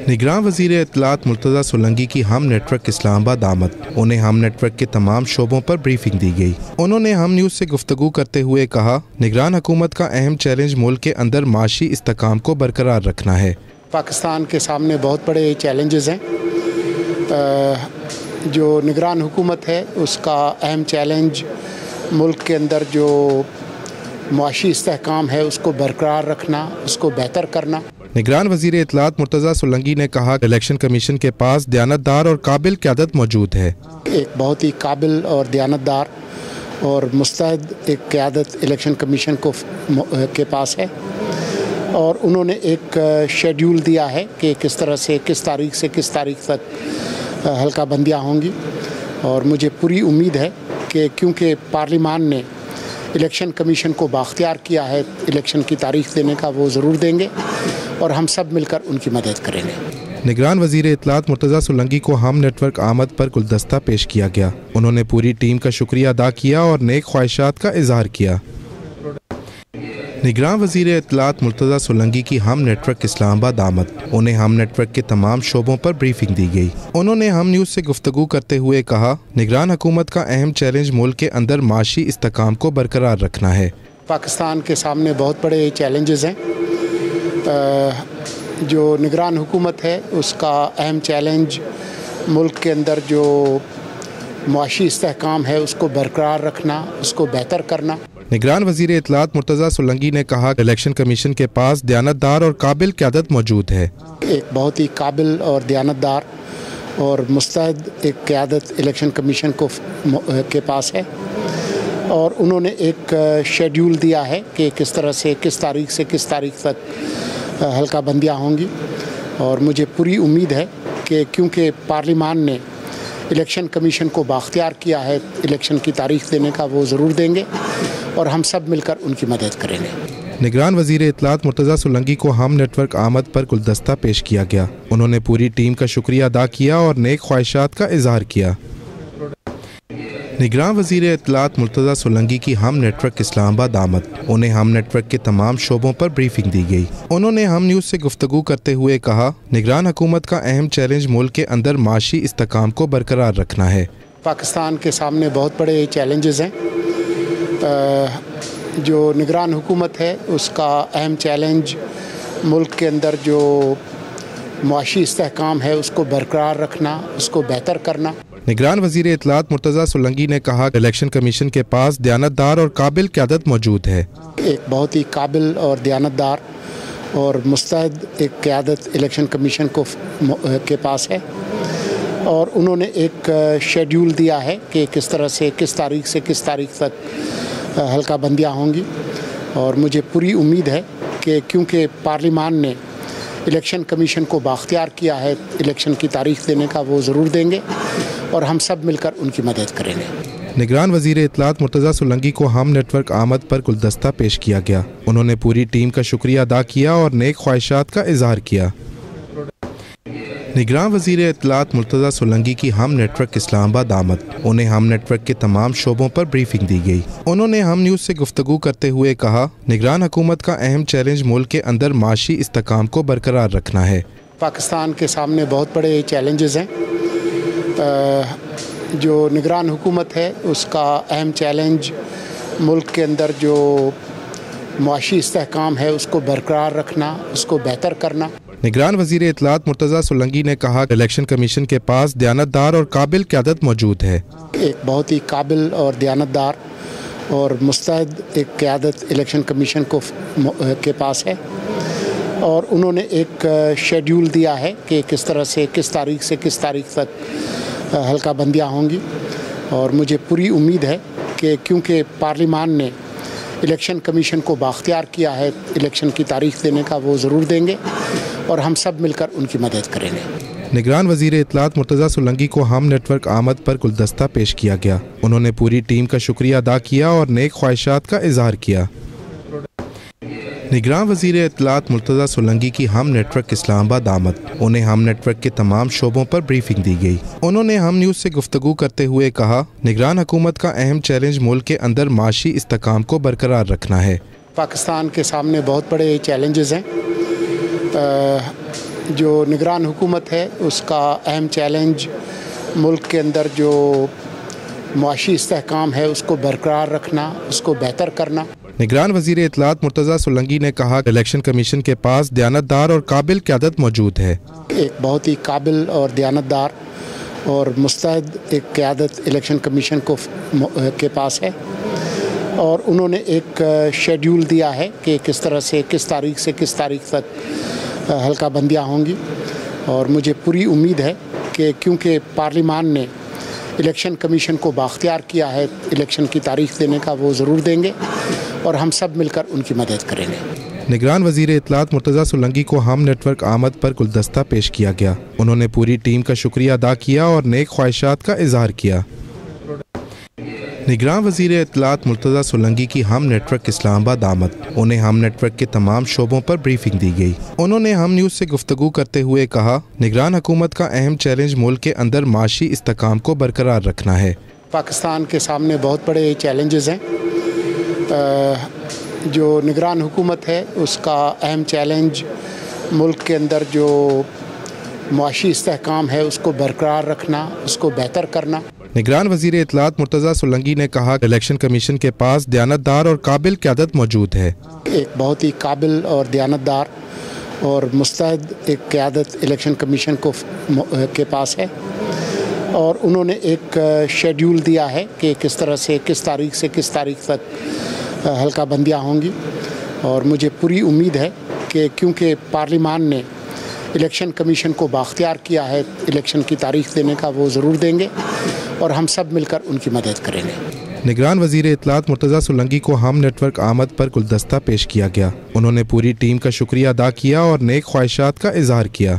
نگراں وزیر اطلاعات مرتضیٰ سولنگی کی ہم نیٹ ورک اسلام آباد آمد۔ انہیں ہم نیٹ ورک کے تمام شعبوں پر بریفنگ دی گئی۔ انہوں نے ہم نیوز سے گفتگو کرتے ہوئے کہا، نگران حکومت کا اہم چیلنج ملک کے اندر معاشی استحکام کو برقرار رکھنا ہے۔ پاکستان کے سامنے بہت بڑے چیلنجز ہیں۔ جو نگران حکومت ہے اس کا اہم چیلنج ملک کے اندر جو معاشی استحکام ہے اس کو برقرار رکھنا، اس کو بہتر کرنا۔ نگران وزیر اطلاعات مرتضیٰ سولنگی نے کہا کہ الیکشن کمیشن کے پاس دیانتدار اور قابل قیادت موجود ہے۔ ایک بہت ہی قابل اور دیانتدار اور مستعد ایک قیادت الیکشن کمیشن کے پاس ہے، اور انہوں نے ایک شیڈیول دیا ہے کہ کس طرح سے کس تاریخ تک حلقہ بندیاں ہوں گی، اور مجھے پوری امید ہے کہ کیونکہ پارلیمان نے الیکشن کمیشن کو بااختیار کیا ہے الیکشن کی تاریخ دینے کا، وہ ضرور دیں گے اور ہم سب مل کر ان کی مدد کریں گے۔ نگران وزیر اطلاعات مرتضیٰ سولنگی کو ہم نیٹ ورک آمد پر گلدستہ پیش کیا گیا۔ انہوں نے پوری ٹیم کا شکریہ ادا کیا اور نیک خواہشات کا اظہار کیا۔ نگران وزیر اطلاعات مرتضیٰ سولنگی کی ہم نیٹ ورک اسلام آباد آمد۔ انہیں ہم نیٹ ورک کے تمام شعبوں پر بریفنگ دی گئی۔ انہوں نے ہم نیوز سے گفتگو کرتے ہوئے کہا، نگران حکومت کا اہم چیلنج ملک کے اندر معاشی استحکام کو برقرار رکھنا ہے۔ پاکستان کے سامنے بہت بڑے چیلنجز ہیں۔ جو نگران حکومت ہے اس کا اہم چیلنج ملک کے اندر جو معاشی استحکام ہے اس کو برقرار رکھنا، اس کو بہتر کرنا۔ نگران وزیر اطلاعات مرتضیٰ سولنگی نے کہا کہ الیکشن کمیشن کے پاس دیانتدار اور قابل قیادت موجود ہے۔ ایک بہت ہی قابل اور دیانتدار اور مستعد ایک قیادت الیکشن کمیشن کے پاس ہے، اور انہوں نے ایک شیڈیول دیا ہے کہ کس طرح سے کس تاریخ تک حلقہ بندیاں ہوں گی، اور مجھے پوری امید ہے کہ کیونکہ پارلیمان نے الیکشن کمیشن کو بااختیار کیا ہے الیکشن کی تاریخ دینے کا، وہ ضرور دیں گے اور ہم سب مل کر ان کی مدد کریں گے۔ نگران وزیر اطلاعات مرتضیٰ سولنگی کو ہم نیٹ ورک آمد پر گلدستہ پیش کیا گیا۔ انہوں نے پوری ٹیم کا شکریہ ادا کیا اور نیک خواہشات کا اظہار کیا۔ نگران وزیر اطلاعات مرتضیٰ سولنگی کی ہم نیٹ ورک اسلام آباد آمد۔ انہیں ہم نیٹ ورک کے تمام شعبوں پر بریفنگ دی گئی۔ انہوں نے ہم نیوز سے گفتگو کرتے ہوئے کہا، نگران حکومت کا اہم چیلنج ملک کے اندر معاشی استحکام کو برقرار رکھنا ہے۔ پاکستان کے سامنے بہت بڑے چیلنجز ہیں۔ جو نگران حکومت ہے اس کا اہم چیلنج ملک کے اندر جو معاشی استحکام ہے اس کو برقرار رکھنا، اس کو بہتر کرنا۔ نگران وزیر اطلاعات مرتضیٰ سولنگی نے کہا کہ الیکشن کمیشن کے پاس دیانتدار اور قابل قیادت موجود ہے۔ ایک بہت ہی قابل اور دیانتدار اور مستعد ایک قیادت الیکشن کمیشن کے پاس ہے، اور انہوں نے ایک شیڈیول دیا ہے کہ کس طرح سے کس تاریخ تک حلقہ بندیاں ہوں گی، اور مجھے پوری امید ہے کہ کیونکہ پارلیمان نے الیکشن کمیشن کو بااختیار کیا ہے الیکشن کی تاریخ دینے کا، وہ ضرور دیں گے اور ہم سب مل کر ان کی مدد کریں گے۔ نگران وزیر اطلاعات مرتضیٰ سولنگی کو ہم نیٹ ورک آمد پر گلدستہ پیش کیا گیا۔ انہوں نے پوری ٹیم کا شکریہ ادا کیا اور نیک خواہشات کا اظہار کیا۔ نگران وزیر اطلاعات مرتضیٰ سولنگی کی ہم نیٹ ورک اسلام آباد آمد۔ انہیں ہم نیٹ ورک کے تمام شعبوں پر بریفنگ دی گئی۔ انہوں نے ہم نیوز سے گفتگو کرتے ہوئے کہا، نگران حکومت کا اہم چیلنج ملک کے اندر معاشی استحکام کو برقرار رکھنا ہے۔ پاکستان کے سامنے بہت بڑے چیلنجز ہیں۔ جو نگران حکومت ہے اس کا اہم چیلنج ملک کے اندر جو معاشی استحکام ہے اس کو برقرار رکھنا، اس کو بہتر کرنا۔ نگران وزیر اطلاعات مرتضیٰ سولنگی نے کہا کہ الیکشن کمیشن کے پاس دیانتدار اور قابل قیادت موجود ہے۔ ایک بہت ہی قابل اور دیانتدار اور مستعد ایک قیادت الیکشن کمیشن کے پاس ہے، اور انہوں نے ایک شیڈیول دیا ہے کہ کس طرح سے کس تاریخ تک حلقہ بندیاں ہوں گی، اور مجھے پوری امید ہے کہ کیونکہ پارلیمان نے الیکشن کمیشن کو بااختیار کیا ہے الیکشن کی تاریخ دینے کا، وہ ضرور دیں گے اور ہم سب مل کر ان کی مدد کریں گے۔ نگران وزیر اطلاعات مرتضیٰ سولنگی کو ہم نیٹ ورک آمد پر گلدستہ پیش کیا گیا۔ انہوں نے پوری ٹیم کا شکریہ ادا کیا اور نیک خواہشات کا اظہار کیا۔ نگران وزیر اطلاعات مرتضیٰ سولنگی کی ہم نیٹ ورک اسلام آباد آمد۔ انہیں ہم نیٹ ورک کے تمام شعبوں پر بریفنگ دی گئی۔ انہوں نے ہم نیوز سے گفتگو کرتے ہوئے کہا، نگران حکومت کا اہم چیلنج ملک کے اندر معاشی استحکام کو برقرار رکھنا ہے۔ پاکستان کے سامنے بہت بڑے چیلنجز ہیں۔ جو نگران حکومت ہے اس کا اہم چیلنج ملک کے اندر جو معاشی استحکام ہے اس کو برقرار رکھنا، اس کو بہتر کرنا۔ نگران وزیر اطلاعات مرتضیٰ سولنگی نے کہا کہ الیکشن کمیشن کے پاس دیانتدار اور قابل قیادت موجود ہے۔ ایک بہت ہی قابل اور دیانتدار اور مستعد ایک قیادت الیکشن کمیشن کے پاس ہے، اور انہوں نے ایک شیڈیول دیا ہے کہ کس طرح سے کس تاریخ سے کس تاریخ تک حلقہ بندیاں ہوں گی، اور مجھے پوری امید ہے کہ کیونکہ پارلیمان نے الیکشن کمیشن کو بااختیار کیا ہے الیکشن کی تاریخ دینے کا، وہ ضرور دیں گے اور ہم سب مل کر ان کی مدد کریں گے۔ نگران وزیر اطلاعات مرتضیٰ سولنگی کو ہم نیٹ ورک آمد پر گلدستہ پیش کیا گیا۔ انہوں نے پوری ٹیم کا شکریہ ادا کیا اور نیک خواہشات کا اظہار کیا۔ نگران وزیر اطلاعات مرتضیٰ سولنگی کی ہم نیٹ ورک اسلام آباد آمد، انہیں ہم نیٹ ورک کے تمام شعبوں پر بریفنگ دی گئی۔ انہوں نے ہم نیوز سے گفتگو کرتے ہوئے کہا، نگران حکومت کا اہم چیلنج ملک کے اندر معاشی استحکام کو برقرار رکھنا ہے۔ پاکستان کے سامنے بہت بڑے چیلنجز ہیں۔ جو نگران حکومت ہے اس کا اہم چیلنج ملک کے اندر جو معاشی استحکام ہے اس کو برقرار رکھنا، اس کو بہتر کرنا۔ نگران وزیر اطلاعات مرتضیٰ سولنگی نے کہا کہ الیکشن کمیشن کے پاس دیانتدار اور قابل قیادت موجود ہے۔ ایک بہت ہی قابل اور دیانتدار اور مستعد ایک قیادت الیکشن کمیشن کے پاس ہے، اور انہوں نے ایک شیڈیول دیا ہے کہ کس طرح سے کس تاریخ تک حلقہ بندیاں ہوں گی، اور مجھے پوری امید ہے کہ کیونکہ پارلیمان نے الیکشن کمیشن کو بااختیار کیا ہے الیکشن کی تاریخ دینے کا، وہ ضرور دیں گے اور ہم سب مل کر ان کی مدد کریں گے۔ نگران وزیر اطلاعات مرتضیٰ سولنگی کو ہم نیٹ ورک آمد پر گلدستہ پیش کیا گیا۔ انہوں نے پوری ٹیم کا شکریہ ادا کیا اور نیک خواہشات کا اظہار کیا۔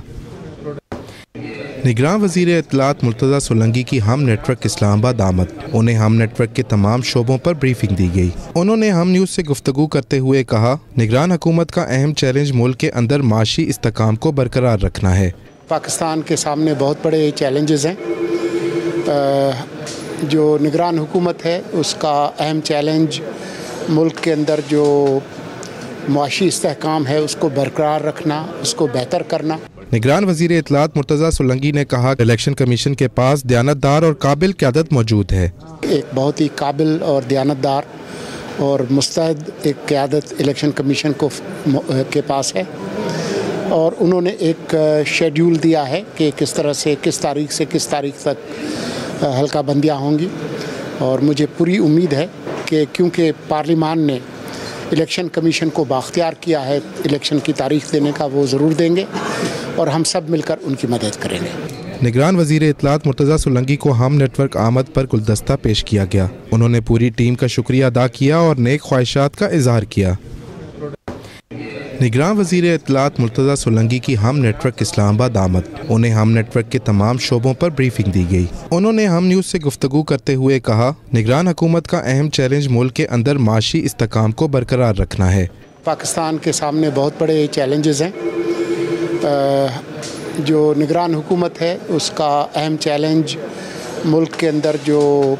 نگران وزیر اطلاعات مرتضیٰ سولنگی کی ہم نیٹ ورک اسلام آباد آمد، انہیں ہم نیٹ ورک کے تمام شعبوں پر بریفنگ دی گئی۔ انہوں نے ہم نیوز سے گفتگو کرتے ہوئے کہا، نگران حکومت کا اہم چیلنج ملک کے اندر معاشی استحکام کو برقرار رکھنا ہے۔ پاکستان کے سامنے بہت بڑے چیلنجز ہیں۔ جو نگران حکومت ہے اس کا اہم چیلنج ملک کے اندر جو معاشی استحکام ہے اس کو برقرار رکھنا، اس کو بہتر کرنا۔ نگران وزیر اطلاعات مرتضیٰ سولنگی نے کہا کہ الیکشن کمیشن کے پاس دیانتدار اور قابل قیادت موجود ہے۔ ایک بہت ہی قابل اور دیانتدار اور مستعد ایک قیادت الیکشن کمیشن کے پاس ہے، اور انہوں نے ایک شیڈیول دیا ہے کہ کس طرح سے کس تاریخ تک حلقہ بندیاں ہوں گی، اور مجھے پوری امید ہے کہ کیونکہ پارلیمان نے الیکشن کمیشن کو بااختیار کیا ہے الیکشن کی تاریخ دینے کا، وہ ضرور دیں گے اور ہم سب مل کر ان کی مدد کریں گے۔ نگران وزیر اطلاعات مرتضیٰ سولنگی کو ہم نیٹ ورک آمد پر گلدستہ پیش کیا گیا۔ انہوں نے پوری ٹیم کا شکریہ ادا کیا اور نیک خواہشات کا اظہار کیا۔ نگران وزیر اطلاعات مرتضیٰ سولنگی کی ہم نیٹ ورک اسلام آباد آمد، انہیں ہم نیٹ ورک کے تمام شعبوں پر بریفنگ دی گئی۔ انہوں نے ہم نیوز سے گفتگو کرتے ہوئے کہا، نگران حکومت کا اہم چیلنج ملک کے اندر معاشی استحکام کو برقرار رکھنا ہے۔ پاکستان کے سامنے بہت بڑے چیلنجز ہیں۔ جو نگران حکومت ہے اس کا اہم چیلنج ملک کے اندر جو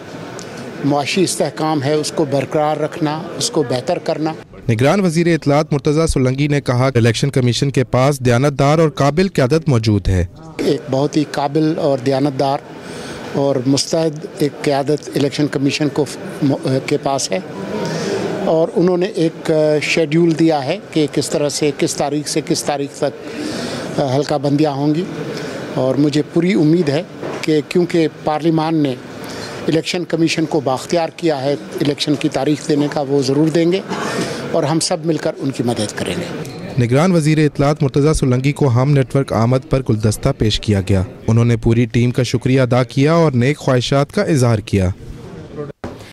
معاشی استحکام ہے اس کو برقرار رکھنا، اس کو بہتر کرنا۔ نگران وزیر اطلاعات مرتضیٰ سولنگی نے کہا کہ الیکشن کمیشن کے پاس دیانتدار اور قابل قیادت موجود ہے۔ ایک بہت ہی قابل اور دیانتدار اور مستعد ایک قیادت الیکشن کمیشن کے پاس ہے، اور انہوں نے ایک شیڈیول دیا ہے کہ کس طرح سے کس تاریخ تک حلقہ بندیاں ہوں گی، اور مجھے پوری امید ہے کہ کیونکہ پارلیمان نے الیکشن کمیشن کو بااختیار کیا ہے الیکشن کی تاریخ دینے کا، وہ ضرور دیں گے اور ہم سب مل کر ان کی مدد کریں گے۔ نگران وزیر اطلاعات مرتضیٰ سولنگی کو ہم نیٹ ورک آمد پر گلدستہ پیش کیا گیا۔ انہوں نے پوری ٹیم کا شکریہ ادا کیا اور نیک خواہشات کا اظہار کیا۔